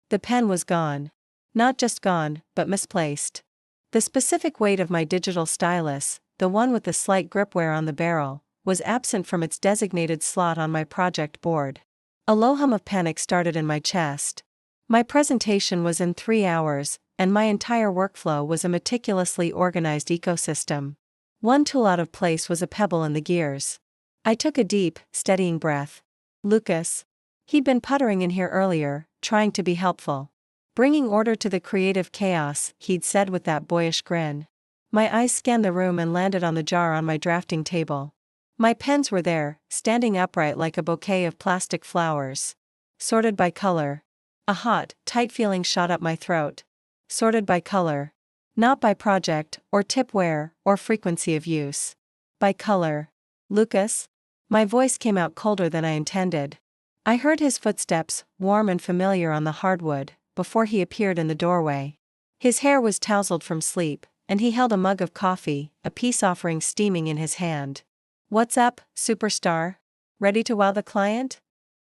The pen was gone. Not just gone, but misplaced. The specific weight of my digital stylus, the one with the slight grip wear on the barrel, was absent from its designated slot on my project board. A low hum of panic started in my chest. My presentation was in 3 hours, and my entire workflow was a meticulously organized ecosystem. One tool out of place was a pebble in the gears. I took a deep, steadying breath. Lucas. He'd been puttering in here earlier, trying to be helpful. Bringing order to the creative chaos, he'd said with that boyish grin. My eyes scanned the room and landed on the jar on my drafting table. My pens were there, standing upright like a bouquet of plastic flowers. Sorted by color. A hot, tight feeling shot up my throat. Sorted by color. Not by project, or tip wear, or frequency of use. By color. Lucas? My voice came out colder than I intended. I heard his footsteps, warm and familiar on the hardwood, before he appeared in the doorway. His hair was tousled from sleep, and he held a mug of coffee, a peace offering steaming in his hand. "What's up, superstar? Ready to wow the client?"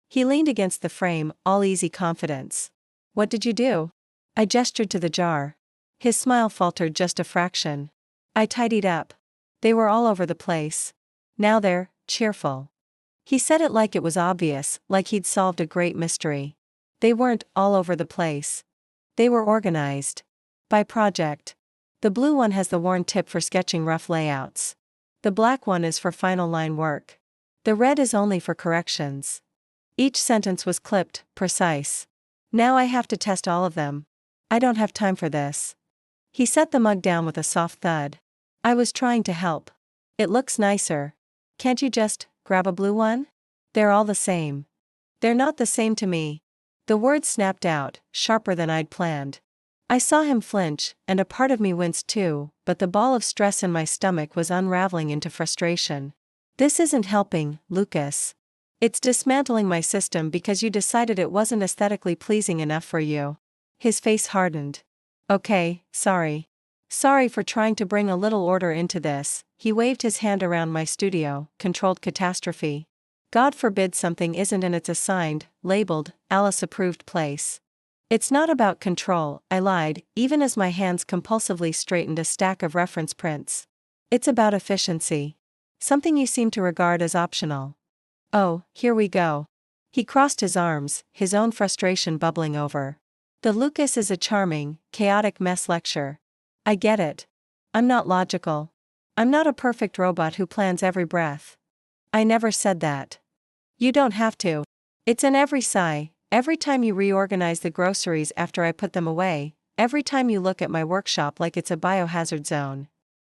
He leaned against the frame, all easy confidence. "What did you do?" I gestured to the jar. His smile faltered just a fraction. "I tidied up. They were all over the place. Now they're cheerful." He said it like it was obvious, like he'd solved a great mystery. They weren't all over the place. They were organized. By project. The blue one has the worn tip for sketching rough layouts. The black one is for final line work. The red is only for corrections. Each sentence was clipped, precise. Now I have to test all of them. I don't have time for this. He set the mug down with a soft thud. I was trying to help. "It looks nicer. Can't you just grab a blue one? They're all the same." "They're not the same to me." The words snapped out, sharper than I'd planned. I saw him flinch, and a part of me winced too, but the ball of stress in my stomach was unraveling into frustration. "This isn't helping, Lucas. It's dismantling my system because you decided it wasn't aesthetically pleasing enough for you." His face hardened. "Okay, sorry. Sorry for trying to bring a little order into this." He waved his hand around my studio, controlled catastrophe. "God forbid something isn't in its assigned, labeled, Alice-approved place." "It's not about control," I lied, even as my hands compulsively straightened a stack of reference prints. "It's about efficiency. Something you seem to regard as optional." "Oh, here we go." He crossed his arms, his own frustration bubbling over. "The Lucas is a charming, chaotic mess lecture. I get it. I'm not logical. I'm not a perfect robot who plans every breath. I never said that. You don't have to. It's in every sigh, every time you reorganize the groceries after I put them away, every time you look at my workshop like it's a biohazard zone."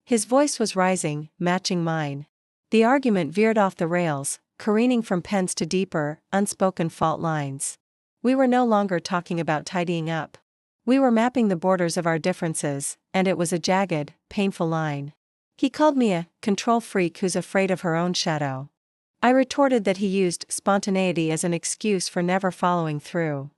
His voice was rising, matching mine. The argument veered off the rails, careening from pens to deeper, unspoken fault lines. We were no longer talking about tidying up. We were mapping the borders of our differences, and it was a jagged, painful line. He called me a control freak who's afraid of her own shadow. I retorted that he used spontaneity as an excuse for never following through.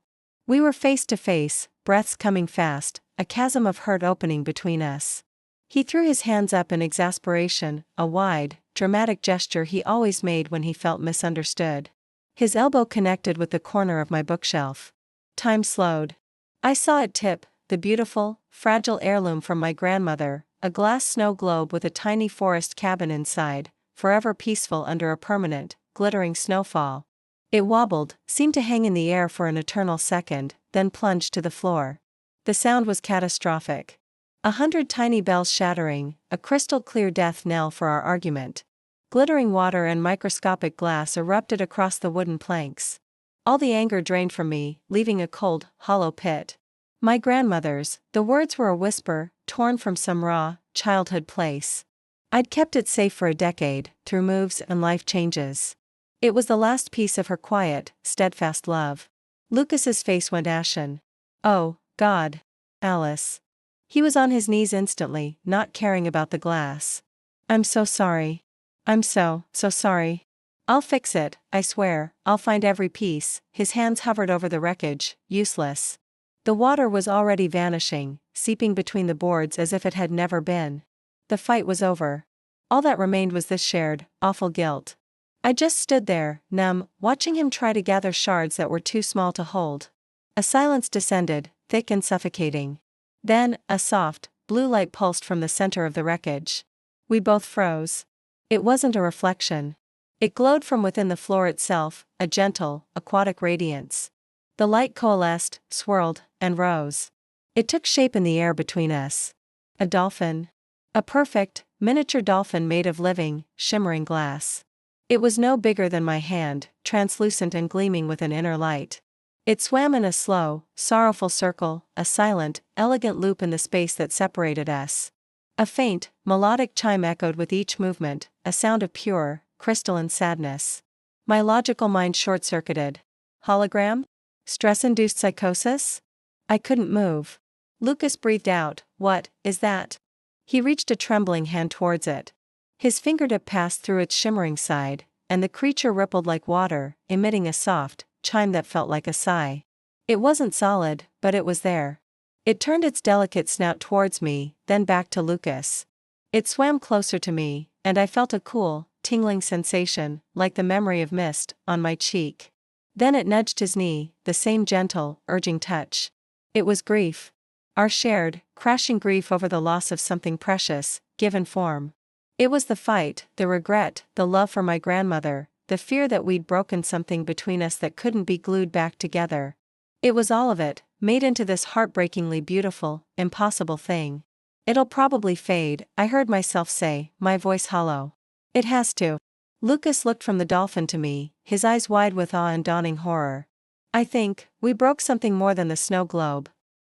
We were face to face, breaths coming fast, a chasm of hurt opening between us. He threw his hands up in exasperation, a wide, dramatic gesture he always made when he felt misunderstood. His elbow connected with the corner of my bookshelf. Time slowed. I saw it tip, the beautiful, fragile heirloom from my grandmother, a glass snow globe with a tiny forest cabin inside, forever peaceful under a permanent, glittering snowfall. It wobbled, seemed to hang in the air for an eternal second, then plunged to the floor. The sound was catastrophic. 100 tiny bells shattering, a crystal-clear death knell for our argument. Glittering water and microscopic glass erupted across the wooden planks. All the anger drained from me, leaving a cold, hollow pit. My grandmother's, the words were a whisper, torn from some raw, childhood place. I'd kept it safe for a decade, through moves and life changes. It was the last piece of her quiet, steadfast love. Lucas's face went ashen. "Oh, God. Alice." He was on his knees instantly, not caring about the glass. "I'm so sorry. I'm so sorry. I'll fix it, I swear, I'll find every piece." His hands hovered over the wreckage, useless. The water was already vanishing, seeping between the boards as if it had never been. The fight was over. All that remained was this shared, awful guilt. I just stood there, numb, watching him try to gather shards that were too small to hold. A silence descended, thick and suffocating. Then, a soft, blue light pulsed from the center of the wreckage. We both froze. It wasn't a reflection. It glowed from within the floor itself, a gentle, aquatic radiance. The light coalesced, swirled, and rose. It took shape in the air between us. A dolphin. A perfect, miniature dolphin made of living, shimmering glass. It was no bigger than my hand, translucent and gleaming with an inner light. It swam in a slow, sorrowful circle, a silent, elegant loop in the space that separated us. A faint, melodic chime echoed with each movement, a sound of pure, crystalline sadness. My logical mind short-circuited. Hologram? Stress-induced psychosis? I couldn't move. Lucas breathed out, "What is that?" He reached a trembling hand towards it. His fingertip passed through its shimmering side, and the creature rippled like water, emitting a soft chime that felt like a sigh. It wasn't solid, but it was there. It turned its delicate snout towards me, then back to Lucas. It swam closer to me, and I felt a cool, tingling sensation, like the memory of mist, on my cheek. Then it nudged his knee, the same gentle, urging touch. It was grief. Our shared, crashing grief over the loss of something precious, given form. It was the fight, the regret, the love for my grandmother, the fear that we'd broken something between us that couldn't be glued back together. It was all of it, made into this heartbreakingly beautiful, impossible thing. "It'll probably fade," I heard myself say, my voice hollow. "It has to." Lucas looked from the dolphin to me, his eyes wide with awe and dawning horror. "I think we broke something more than the snow globe."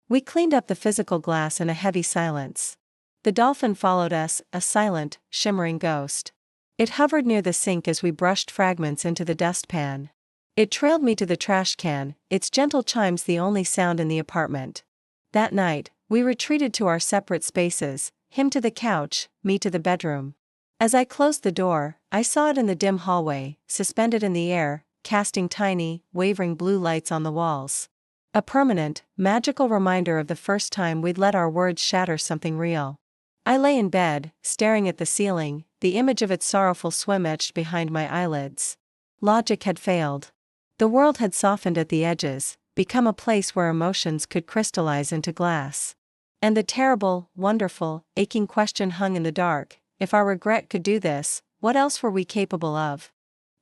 We cleaned up the physical glass in a heavy silence. The dolphin followed us, a silent, shimmering ghost. It hovered near the sink as we brushed fragments into the dustpan. It trailed me to the trash can, its gentle chimes the only sound in the apartment. That night, we retreated to our separate spaces, him to the couch, me to the bedroom. As I closed the door, I saw it in the dim hallway, suspended in the air, casting tiny, wavering blue lights on the walls. A permanent, magical reminder of the first time we'd let our words shatter something real. I lay in bed, staring at the ceiling, the image of its sorrowful swim etched behind my eyelids. Logic had failed. The world had softened at the edges, become a place where emotions could crystallize into glass. And the terrible, wonderful, aching question hung in the dark: if our regret could do this, what else were we capable of?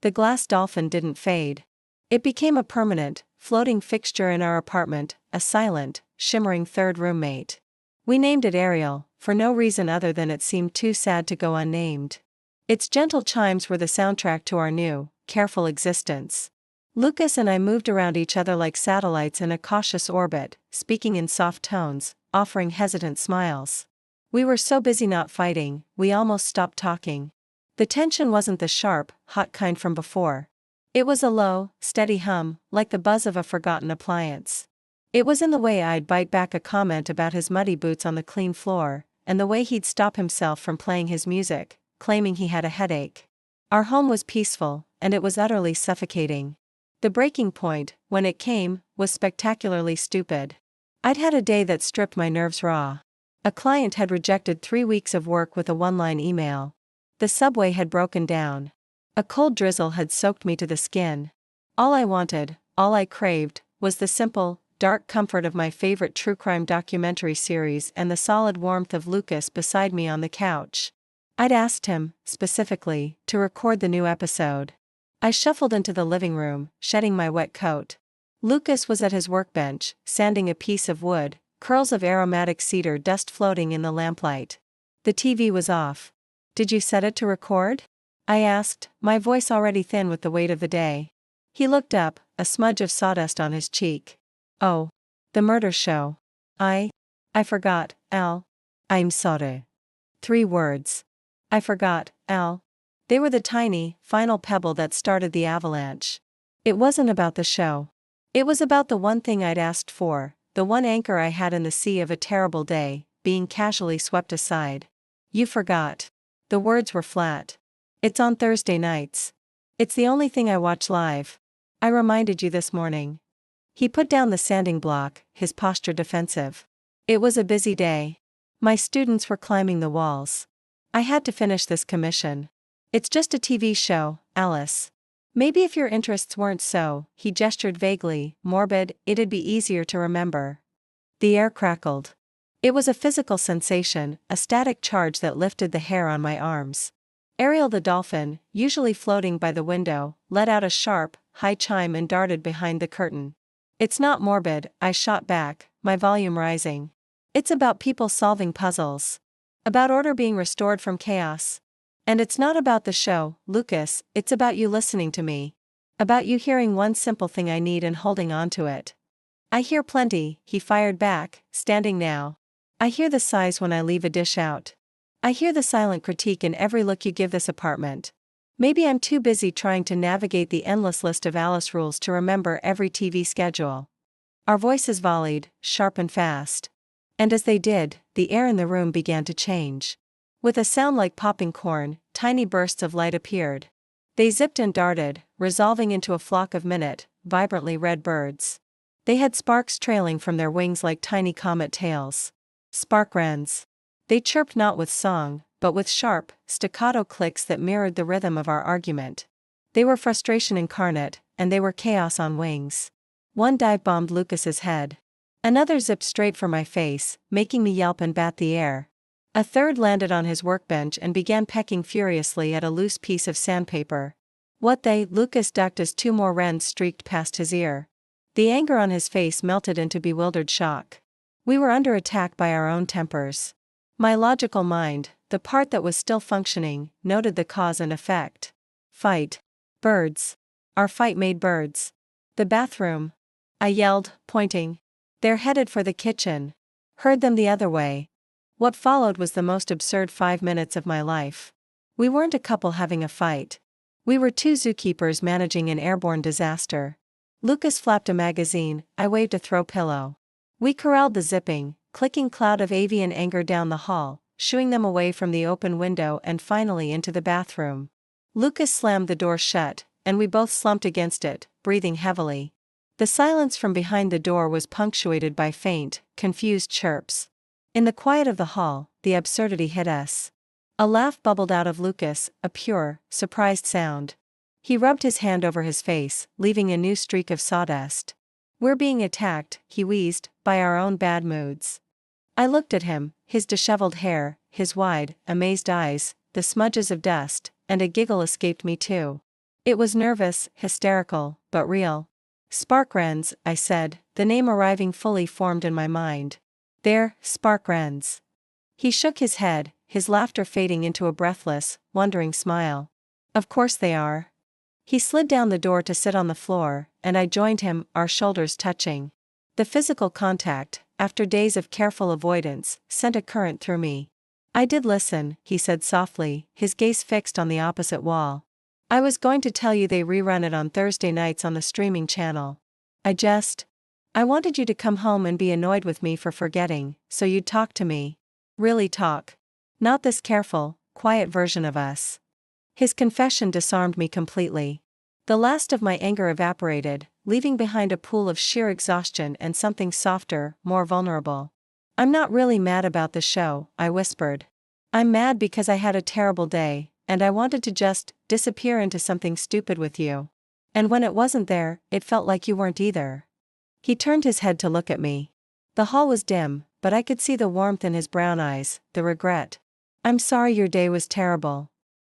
The glass dolphin didn't fade. It became a permanent, floating fixture in our apartment, a silent, shimmering third roommate. We named it Ariel, for no reason other than it seemed too sad to go unnamed. Its gentle chimes were the soundtrack to our new, careful existence. Lucas and I moved around each other like satellites in a cautious orbit, speaking in soft tones, offering hesitant smiles. We were so busy not fighting, we almost stopped talking. The tension wasn't the sharp, hot kind from before. It was a low, steady hum, like the buzz of a forgotten appliance. It was in the way I'd bite back a comment about his muddy boots on the clean floor, and the way he'd stop himself from playing his music, claiming he had a headache. Our home was peaceful, and it was utterly suffocating. The breaking point, when it came, was spectacularly stupid. I'd had a day that stripped my nerves raw. A client had rejected 3 weeks of work with a one-line email. The subway had broken down. A cold drizzle had soaked me to the skin. All I wanted, all I craved, was the simple, dark comfort of my favorite true crime documentary series and the solid warmth of Lucas beside me on the couch. I'd asked him, specifically, to record the new episode. I shuffled into the living room, shedding my wet coat. Lucas was at his workbench, sanding a piece of wood, curls of aromatic cedar dust floating in the lamplight. The TV was off. "Did you set it to record?" I asked, my voice already thin with the weight of the day. He looked up, a smudge of sawdust on his cheek. "Oh. The murder show. I forgot, Al. I'm sorry." 3 words. I forgot, Al. They were the tiny, final pebble that started the avalanche. It wasn't about the show. It was about the one thing I'd asked for, the one anchor I had in the sea of a terrible day, being casually swept aside. "You forgot." The words were flat. "It's on Thursday nights. It's the only thing I watch live. I reminded you this morning." He put down the sanding block, his posture defensive. It was a busy day. My students were climbing the walls. I had to finish this commission. "It's just a TV show, Alice." Maybe if your interests weren't so, he gestured vaguely, morbid, it'd be easier to remember. The air crackled. It was a physical sensation, a static charge that lifted the hair on my arms. Ariel the dolphin, usually floating by the window, let out a sharp, high chime and darted behind the curtain. It's not morbid, I shot back, my volume rising. It's about people solving puzzles. About order being restored from chaos. And it's not about the show, Lucas, it's about you listening to me. About you hearing one simple thing I need and holding on to it. I hear plenty, he fired back, standing now. I hear the sighs when I leave a dish out. I hear the silent critique in every look you give this apartment. Maybe I'm too busy trying to navigate the endless list of Alice rules to remember every TV schedule. Our voices volleyed, sharp and fast. And as they did, the air in the room began to change. With a sound like popping corn, tiny bursts of light appeared. They zipped and darted, resolving into a flock of vibrantly red birds. They had sparks trailing from their wings like tiny comet tails. Spark wrens. They chirped not with song, but with sharp, staccato clicks that mirrored the rhythm of our argument. They were frustration incarnate, and they were chaos on wings. One dive-bombed Lucas's head. Another zipped straight for my face, making me yelp and bat the air. A third landed on his workbench and began pecking furiously at a loose piece of sandpaper. Lucas ducked as two more wrens streaked past his ear. The anger on his face melted into bewildered shock. We were under attack by our own tempers. My logical mind, the part that was still functioning, noted the cause and effect. Fight. Birds. Our fight made birds. The bathroom. I yelled, pointing. They're headed for the kitchen. Heard them the other way. What followed was the most absurd 5 minutes of my life. We weren't a couple having a fight. We were two zookeepers managing an airborne disaster. Lucas flapped a magazine, I waved a throw pillow. We corralled the zipping, clicking cloud of avian anger down the hall, shooing them away from the open window and finally into the bathroom. Lucas slammed the door shut, and we both slumped against it, breathing heavily. The silence from behind the door was punctuated by faint, confused chirps. In the quiet of the hall, the absurdity hit us. A laugh bubbled out of Lucas, a pure, surprised sound. He rubbed his hand over his face, leaving a new streak of sawdust. We're being attacked, he wheezed, by our own bad moods. I looked at him, his disheveled hair, his wide, amazed eyes, the smudges of dust, and a giggle escaped me too. It was nervous, hysterical, but real. Spark wrens, I said, the name arriving fully formed in my mind. There, spark wrens. He shook his head, his laughter fading into a breathless, wondering smile. Of course they are. He slid down the door to sit on the floor, and I joined him, our shoulders touching. The physical contact, after days of careful avoidance, sent a current through me. I did listen, he said softly, his gaze fixed on the opposite wall. I was going to tell you they rerun it on Thursday nights on the streaming channel. I wanted you to come home and be annoyed with me for forgetting, so you'd talk to me. Really talk. Not this careful, quiet version of us. His confession disarmed me completely. The last of my anger evaporated, leaving behind a pool of sheer exhaustion and something softer, more vulnerable. I'm not really mad about the show, I whispered. I'm mad because I had a terrible day, and I wanted to just disappear into something stupid with you. And when it wasn't there, it felt like you weren't either. He turned his head to look at me. The hall was dim, but I could see the warmth in his brown eyes, the regret. I'm sorry your day was terrible.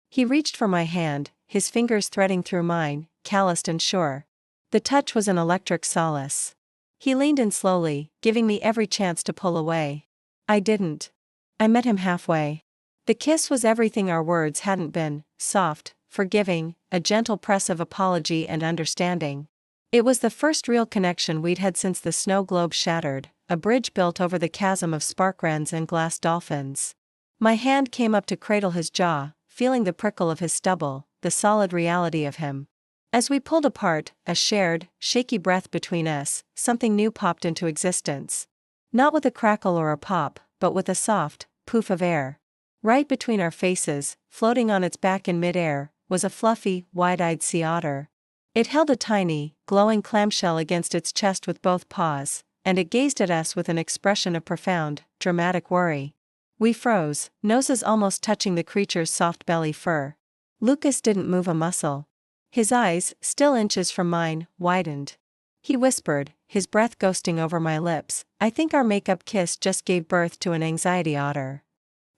He reached for my hand, his fingers threading through mine, calloused and sure. The touch was an electric solace. He leaned in slowly, giving me every chance to pull away. I didn't. I met him halfway. The kiss was everything our words hadn't been, soft, forgiving, a gentle press of apology and understanding. It was the first real connection we'd had since the snow globe shattered, a bridge built over the chasm of spark wrens and glass dolphins. My hand came up to cradle his jaw, feeling the prickle of his stubble, the solid reality of him. As we pulled apart, a shared, shaky breath between us, something new popped into existence. Not with a crackle or a pop, but with a soft poof of air. Right between our faces, floating on its back in midair, was a fluffy, wide-eyed sea otter. It held a tiny, glowing clamshell against its chest with both paws, and it gazed at us with an expression of profound, dramatic worry. We froze, noses almost touching the creature's soft belly fur. Lucas didn't move a muscle. His eyes, still inches from mine, widened. He whispered, his breath ghosting over my lips, "I think our makeup kiss just gave birth to an anxiety otter."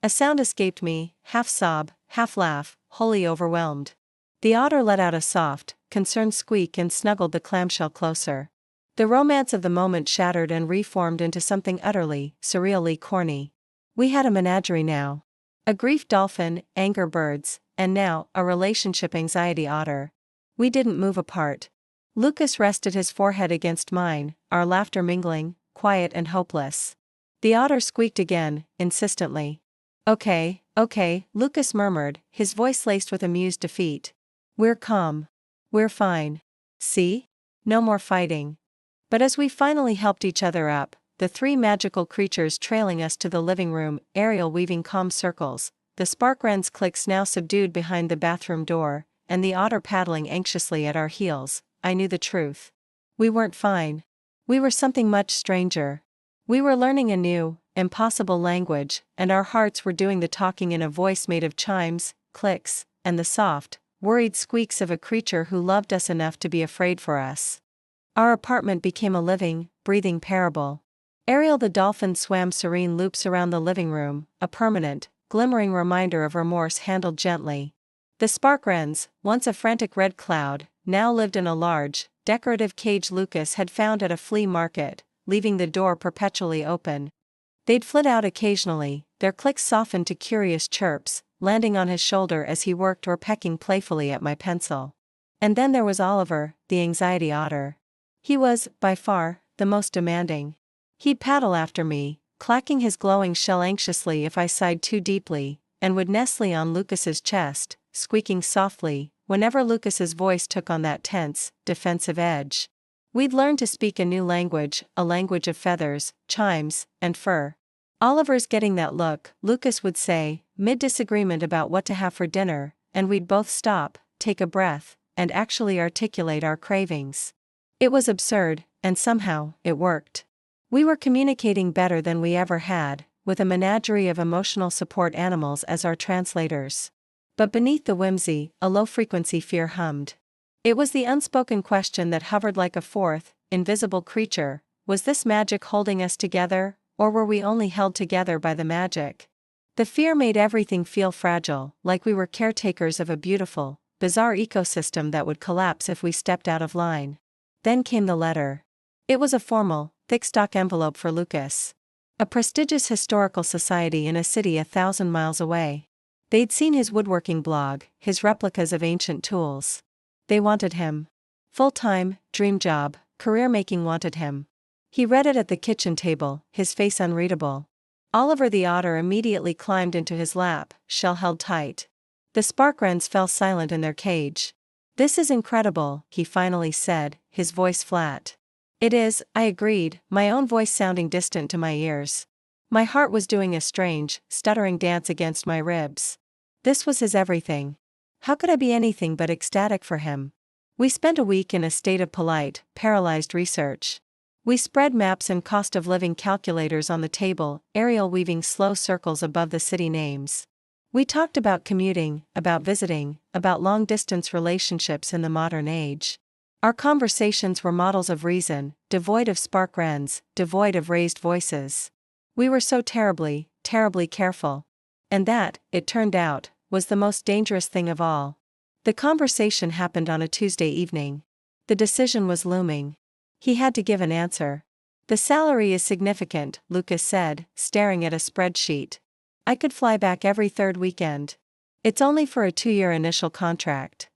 A sound escaped me, half sob, half laugh, wholly overwhelmed. The otter let out a soft, concerned squeak and snuggled the clamshell closer. The romance of the moment shattered and reformed into something utterly, surreally corny. We had a menagerie now. A grief dolphin, anger birds, and now, a relationship anxiety otter. We didn't move apart. Lucas rested his forehead against mine, our laughter mingling, quiet and hopeless. The otter squeaked again, insistently. Okay, Lucas murmured, his voice laced with amused defeat. We're calm. We're fine. See? No more fighting. But as we finally helped each other up, the three magical creatures trailing us to the living room, Ariel weaving calm circles, the spark wren's clicks now subdued behind the bathroom door, and the otter paddling anxiously at our heels, I knew the truth. We weren't fine. We were something much stranger. We were learning a new, impossible language, and our hearts were doing the talking in a voice made of chimes, clicks, and the soft, worried squeaks of a creature who loved us enough to be afraid for us. Our apartment became a living, breathing parable. Ariel the dolphin swam serene loops around the living room, a permanent, glimmering reminder of remorse handled gently. The spark wrens, once a frantic red cloud, now lived in a large, decorative cage Lucas had found at a flea market, leaving the door perpetually open. They'd flit out occasionally, their clicks softened to curious chirps, landing on his shoulder as he worked or pecking playfully at my pencil. And then there was Oliver, the anxiety otter. He was, by far, the most demanding. He'd paddle after me, clacking his glowing shell anxiously if I sighed too deeply, and would nestle on Lucas's chest, squeaking softly, whenever Lucas's voice took on that tense, defensive edge. We'd learned to speak a new language, a language of feathers, chimes, and fur. "Oliver's getting that look," Lucas would say, mid-disagreement about what to have for dinner, and we'd both stop, take a breath, and actually articulate our cravings. It was absurd, and somehow, it worked. We were communicating better than we ever had, with a menagerie of emotional support animals as our translators. But beneath the whimsy, a low-frequency fear hummed. It was the unspoken question that hovered like a fourth, invisible creature: was this magic holding us together, or were we only held together by the magic? The fear made everything feel fragile, like we were caretakers of a beautiful, bizarre ecosystem that would collapse if we stepped out of line. Then came the letter. It was a formal, thick-stock envelope for Lucas. A prestigious historical society in a city 1,000 miles away. They'd seen his woodworking blog, his replicas of ancient tools. They wanted him. Full-time, dream job, career-making wanted him. He read it at the kitchen table, his face unreadable. Oliver the otter immediately climbed into his lap, shell held tight. The spark wrens fell silent in their cage. "This is incredible," he finally said, his voice flat. "It is," I agreed, my own voice sounding distant to my ears. My heart was doing a strange, stuttering dance against my ribs. This was his everything. How could I be anything but ecstatic for him? We spent a week in a state of polite, paralyzed research. We spread maps and cost of living calculators on the table, Ariel weaving slow circles above the city names. We talked about commuting, about visiting, about long-distance relationships in the modern age. Our conversations were models of reason, devoid of spark wrens, devoid of raised voices. We were so terribly, terribly careful. And that, it turned out, was the most dangerous thing of all. The conversation happened on a Tuesday evening. The decision was looming. He had to give an answer. "The salary is significant," Lucas said, staring at a spreadsheet. "I could fly back every third weekend. It's only for a 2-year initial contract."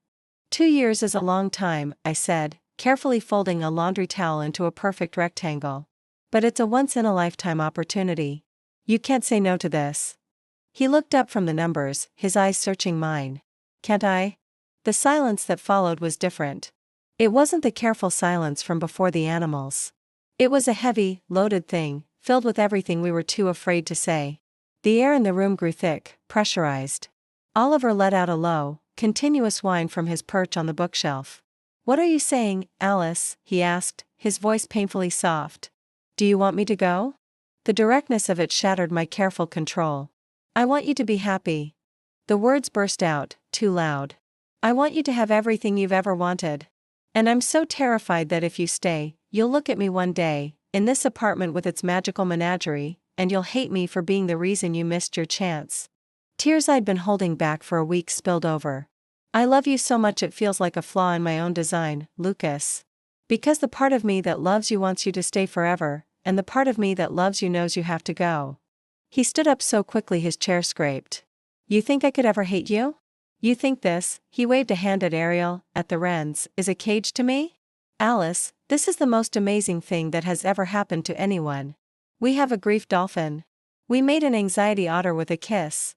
2 years is a long time, I said, carefully folding a laundry towel into a perfect rectangle. "But it's a once-in-a-lifetime opportunity. You can't say no to this." He looked up from the numbers, his eyes searching mine. "Can't I?" The silence that followed was different. It wasn't the careful silence from before the animals. It was a heavy, loaded thing, filled with everything we were too afraid to say. The air in the room grew thick, pressurized. Oliver let out a low, continuous whine from his perch on the bookshelf. "What are you saying, Alice?" he asked, his voice painfully soft. "Do you want me to go?" The directness of it shattered my careful control. "I want you to be happy." The words burst out, too loud. I want you to have everything you've ever wanted. And I'm so terrified that if you stay, you'll look at me one day, in this apartment with its magical menagerie, and you'll hate me for being the reason you missed your chance." Tears I'd been holding back for a week spilled over. "I love you so much it feels like a flaw in my own design, Lucas. Because the part of me that loves you wants you to stay forever, and the part of me that loves you knows you have to go." He stood up so quickly his chair scraped. "You think I could ever hate you? You think this," he waved a hand at Ariel, at the wrens, "is a cage to me? Alice, this is the most amazing thing that has ever happened to anyone. We have a grief dolphin. We made an anxiety otter with a kiss."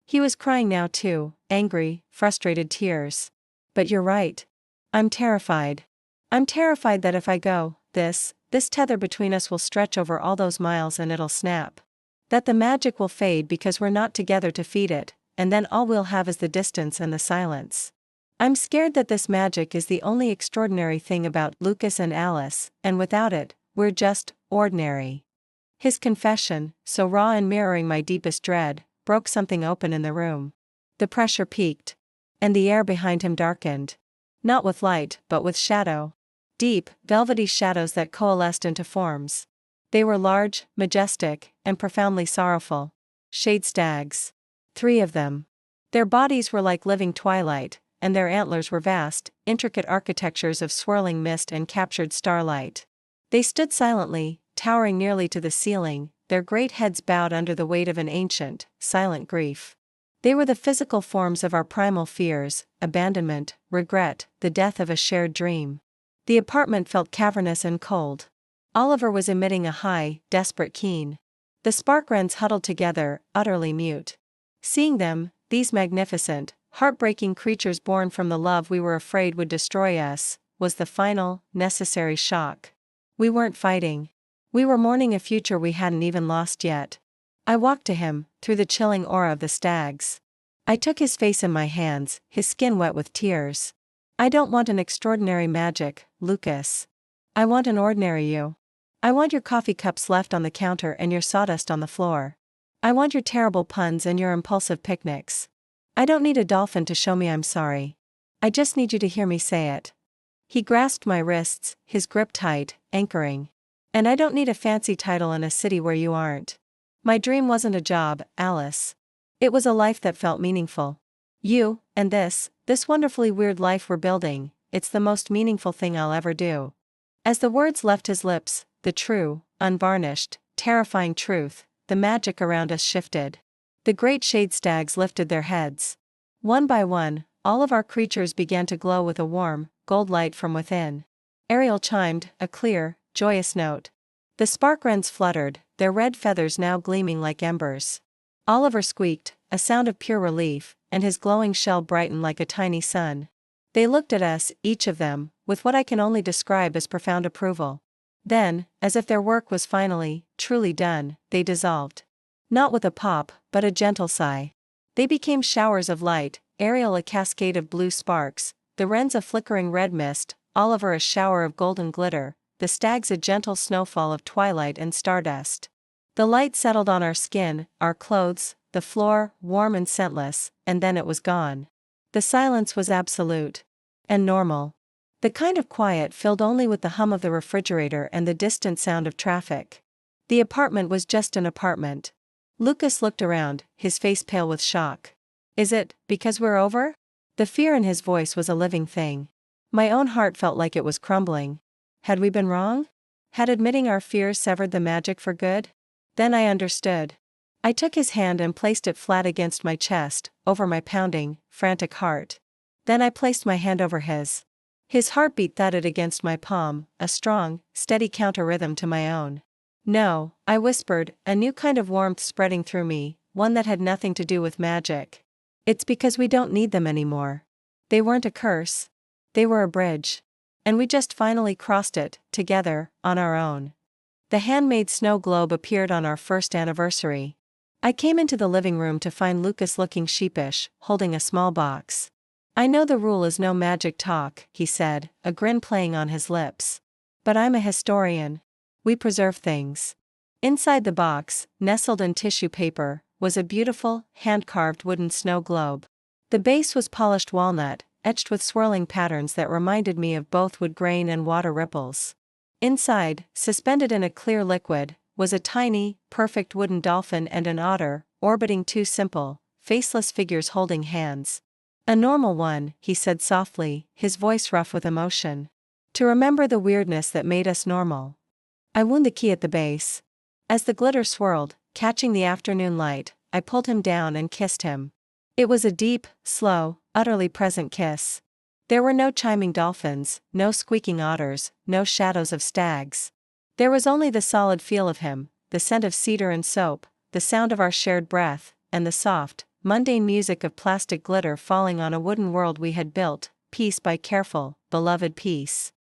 He was crying now too, angry, frustrated tears. "But you're right. I'm terrified. I'm terrified that if I go, this tether between us will stretch over all those miles and it'll snap. That the magic will fade because we're not together to feed it, and then all we'll have is the distance and the silence. I'm scared that this magic is the only extraordinary thing about Lucas and Alice, and without it, we're just ordinary." His confession, so raw and mirroring my deepest dread, broke something open in the room. The pressure peaked. And the air behind him darkened. Not with light, but with shadow. Deep, velvety shadows that coalesced into forms. They were large, majestic, and profoundly sorrowful. Shade stags. 3 of them. Their bodies were like living twilight, and their antlers were vast, intricate architectures of swirling mist and captured starlight. They stood silently, towering nearly to the ceiling, their great heads bowed under the weight of an ancient, silent grief. They were the physical forms of our primal fears: abandonment, regret, the death of a shared dream. The apartment felt cavernous and cold. Oliver was emitting a high, desperate keen. The spark wrens huddled together, utterly mute. Seeing them, these magnificent, heartbreaking creatures born from the love we were afraid would destroy us, was the final, necessary shock. We weren't fighting. We were mourning a future we hadn't even lost yet. I walked to him, through the chilling aura of the stags. I took his face in my hands, his skin wet with tears. "I don't want an extraordinary magic, Lucas. I want an ordinary you. I want your coffee cups left on the counter and your sawdust on the floor. I want your terrible puns and your impulsive picnics. I don't need a dolphin to show me I'm sorry. I just need you to hear me say it." He grasped my wrists, his grip tight, anchoring. "And I don't need a fancy title in a city where you aren't. My dream wasn't a job, Alice. It was a life that felt meaningful. You, and this wonderfully weird life we're building, it's the most meaningful thing I'll ever do." As the words left his lips, the true, unvarnished, terrifying truth, the magic around us shifted. The great shade stags lifted their heads. One by one, all of our creatures began to glow with a warm, gold light from within. Ariel chimed, a clear, joyous note. The spark wrens fluttered, their red feathers now gleaming like embers. Oliver squeaked, a sound of pure relief, and his glowing shell brightened like a tiny sun. They looked at us, each of them, with what I can only describe as profound approval. Then, as if their work was finally, truly done, they dissolved. Not with a pop, but a gentle sigh. They became showers of light, Ariel a cascade of blue sparks, the wrens a flickering red mist, Oliver a shower of golden glitter, the stags a gentle snowfall of twilight and stardust. The light settled on our skin, our clothes, the floor, warm and scentless, and then it was gone. The silence was absolute. And normal. The kind of quiet filled only with the hum of the refrigerator and the distant sound of traffic. The apartment was just an apartment. Lucas looked around, his face pale with shock. "Is it, because we're over?" The fear in his voice was a living thing. My own heart felt like it was crumbling. Had we been wrong? Had admitting our fears severed the magic for good? Then I understood. I took his hand and placed it flat against my chest, over my pounding, frantic heart. Then I placed my hand over his. His heartbeat thudded against my palm, a strong, steady counter-rhythm to my own. "No," I whispered, a new kind of warmth spreading through me, one that had nothing to do with magic. "It's because we don't need them anymore. They weren't a curse. They were a bridge. And we just finally crossed it, together, on our own." The handmade snow globe appeared on our first anniversary. I came into the living room to find Lucas looking sheepish, holding a small box. "I know the rule is no magic talk," he said, a grin playing on his lips. "But I'm a historian. We preserve things." Inside the box, nestled in tissue paper, was a beautiful, hand-carved wooden snow globe. The base was polished walnut, etched with swirling patterns that reminded me of both wood grain and water ripples. Inside, suspended in a clear liquid, was a tiny, perfect wooden dolphin and an otter, orbiting two simple, faceless figures holding hands. "A normal one," he said softly, his voice rough with emotion. "To remember the weirdness that made us normal." I wound the key at the base. As the glitter swirled, catching the afternoon light, I pulled him down and kissed him. It was a deep, slow, utterly present kiss. There were no chiming dolphins, no squeaking otters, no shadows of stags. There was only the solid feel of him, the scent of cedar and soap, the sound of our shared breath, and the soft, mundane music of plastic glitter falling on a wooden world we had built, piece by careful, beloved piece.